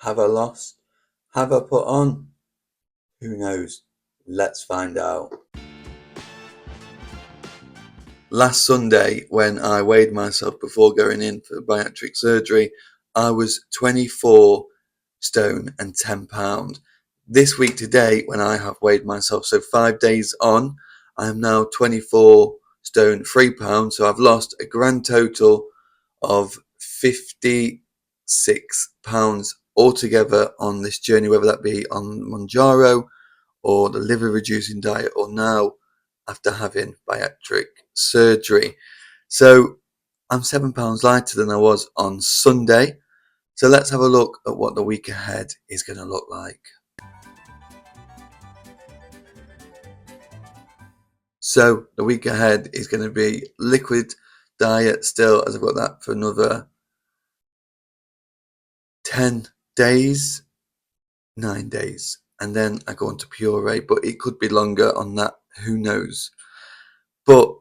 Have I lost? Have I put on? Who knows? Let's find out. Last Sunday, when I weighed myself before going in for bariatric surgery, I was 24 stone and 10 pound. This week today, when I have weighed myself, so 5 days on, I am now 24 stone 3 pounds. So I've lost a grand total of 56 pounds altogether on this journey, whether that be on Mounjaro or the liver reducing diet, or now after having bariatric surgery. So I'm 7 pounds lighter than I was on Sunday. So let's have a look at what the week ahead is going to look like. So the week ahead is going to be liquid diet still, as I've got that for another 10 days, 9 days. And then I go on to puree, but it could be longer on that, who knows. But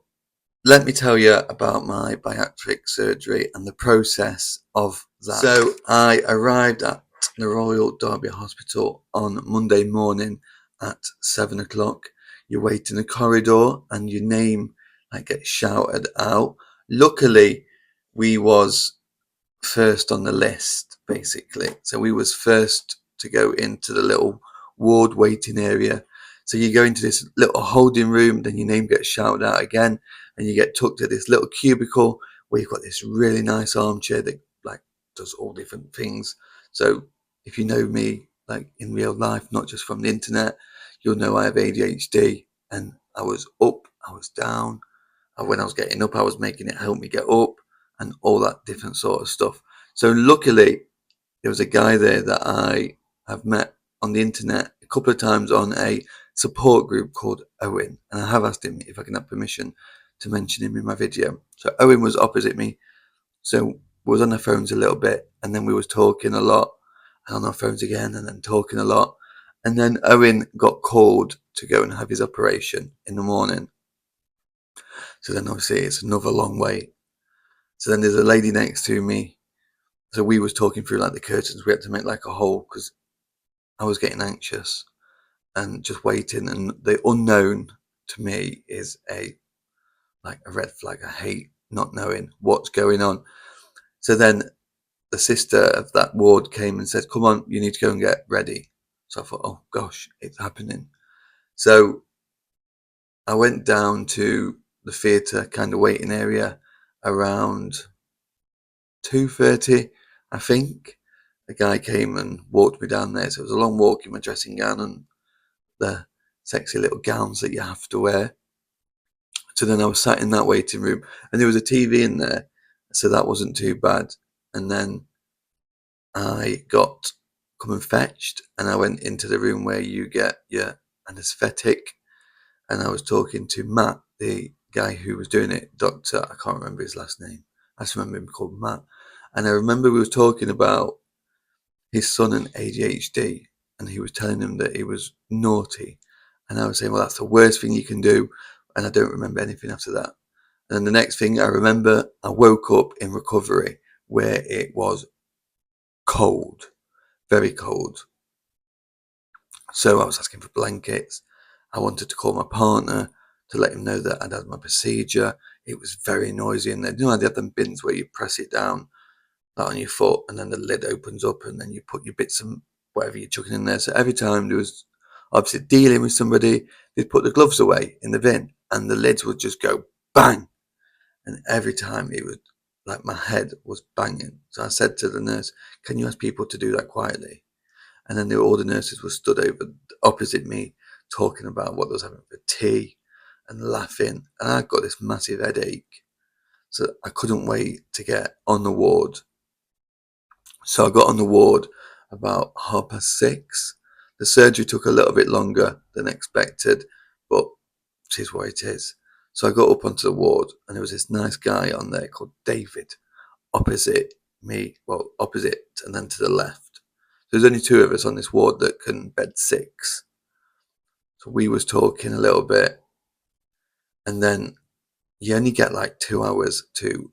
let me tell you about my bariatric surgery and the process of that. So I arrived at the Royal Derby Hospital on Monday morning at 7 o'clock. You wait in the corridor and your name gets shouted out. Luckily, we was first on the list, basically. So we was first to go into the little ward waiting area. So you go into this little holding room, then your name gets shouted out again, and you get tucked to this little cubicle where you've got this really nice armchair that does all different things. So if you know me in real life, not just from the internet, you'll know I have ADHD, and I was up, I was down. When I was getting up, I was making it help me get up, and all that different sort of stuff. So luckily, there was a guy there that I have met on the internet a couple of times on a support group called Owen, and I have asked him if I can have permission to mention him in my video. So Owen was opposite me, so we was on our phones a little bit, and then we was talking a lot, and on our phones again, and then talking a lot, and then Owen got called to go and have his operation in the morning. So then obviously it's another long wait. So then there's a lady next to me. So we was talking through the curtains. We had to make a hole because I was getting anxious and just waiting. And the unknown to me is a red flag. I hate not knowing what's going on. So then the sister of that ward came and said, "Come on, you need to go and get ready." So I thought, oh gosh, it's happening. So I went down to the theatre kind of waiting area around 2:30, I think. A guy came and walked me down there. So it was a long walk in my dressing gown and the sexy little gowns that you have to wear. So then I was sat in that waiting room, and there was a TV in there, so that wasn't too bad. And then I got come and fetched, and I went into the room where you get your anaesthetic, and I was talking to Matt, the guy who was doing it, Doctor, I can't remember his last name. I just remember him called Matt. And I remember we was talking about his son and ADHD, and he was telling him that he was naughty. And I was saying, well, that's the worst thing you can do. And I don't remember anything after that. And then the next thing I remember, I woke up in recovery where it was cold, very cold. So I was asking for blankets. I wanted to call my partner to let him know that I'd had my procedure. It was very noisy. And they had them bins where you press it down on your foot, and then the lid opens up, and then you put your bits and whatever you're chucking in there. So every time there was obviously dealing with somebody, they'd put the gloves away in the bin, and the lids would just go bang. And every time it would, my head was banging. So I said to the nurse, "Can you ask people to do that quietly?" And then all the nurses were stood over opposite me, talking about what they was having for tea and laughing. And I got this massive headache, so I couldn't wait to get on the ward. So I got on the ward about 6:30. The surgery took a little bit longer than expected, but it is what it is. So I got up onto the ward, and there was this nice guy on there called David opposite me, well, opposite and then to the left. So there's only two of us on this ward that can bed 6. So we was talking a little bit, and then you only get 2 hours to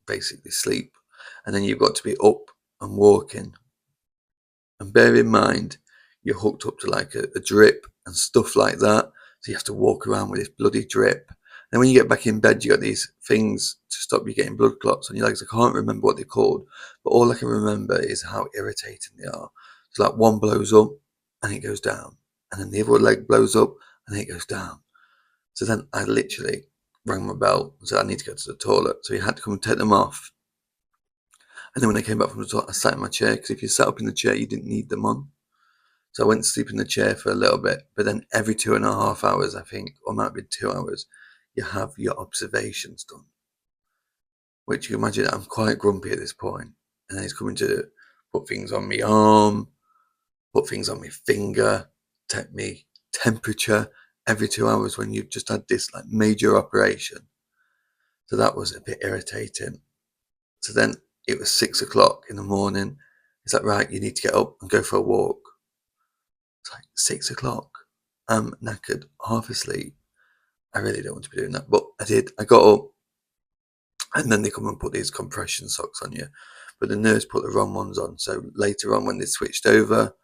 basically sleep, and then you've got to be up and walking. And bear in mind, you're hooked up to like a drip and stuff like that. So you have to walk around with this bloody drip. And when you get back in bed, you got these things to stop you getting blood clots on your legs. I can't remember what they're called, but all I can remember is how irritating they are. It's like one blows up and it goes down, and then the other leg blows up and it goes down. So then I literally rang my bell and said I need to go to the toilet. So he had to come and take them off. And then when I came back from the toilet, I sat in my chair, because if you sat up in the chair, you didn't need them on. So I went to sleep in the chair for a little bit, but then every 2.5 hours, I think, or might be 2 hours, you have your observations done. Which you imagine, I'm quite grumpy at this point. And then he's coming to put things on my arm, put things on my finger, take me temperature every 2 hours when you've just had this like major operation. So that was a bit irritating. So then it was 6 o'clock in the morning. He's like, right, you need to get up and go for a walk. It's like 6 o'clock. I'm knackered, half asleep. I really don't want to be doing that, but I did. I got up, and then they come and put these compression socks on you, but the nurse put the wrong ones on. So later on, when they switched over,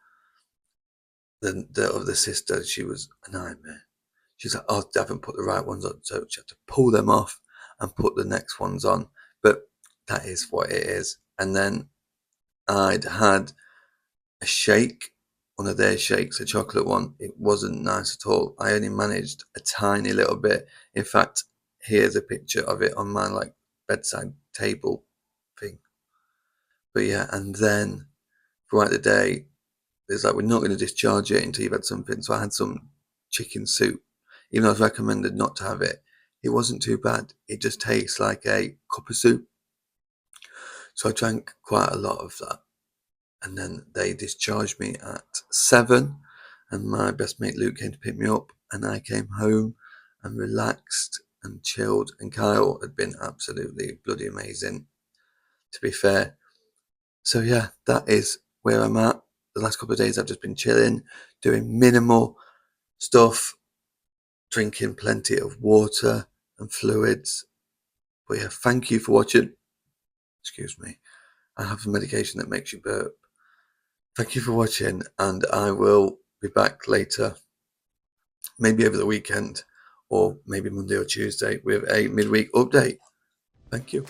the other sister, she was a nightmare. She's like, oh, they haven't put the right ones on, so she had to pull them off and put the next ones on. But that is what it is. And then I'd had a shake, one of their shakes, a chocolate one. It wasn't nice at all. I only managed a tiny little bit. In fact, here's a picture of it on my like bedside table thing. But yeah, and then throughout the day, it's like, we're not going to discharge it until you've had something. So I had some chicken soup, even though I was recommended not to have it. It wasn't too bad. It just tastes like a cup of soup. So I drank quite a lot of that. And then they discharged me at 7, and my best mate Luke came to pick me up, and I came home and relaxed and chilled. And Kyle had been absolutely bloody amazing, to be fair. So yeah, that is where I'm at. The last couple of days I've just been chilling, doing minimal stuff, drinking plenty of water and fluids. But yeah, thank you for watching. Excuse me. I have a medication that makes you burp. Thank you for watching, and I will be back later, maybe over the weekend, or maybe Monday or Tuesday, with a midweek update. Thank you.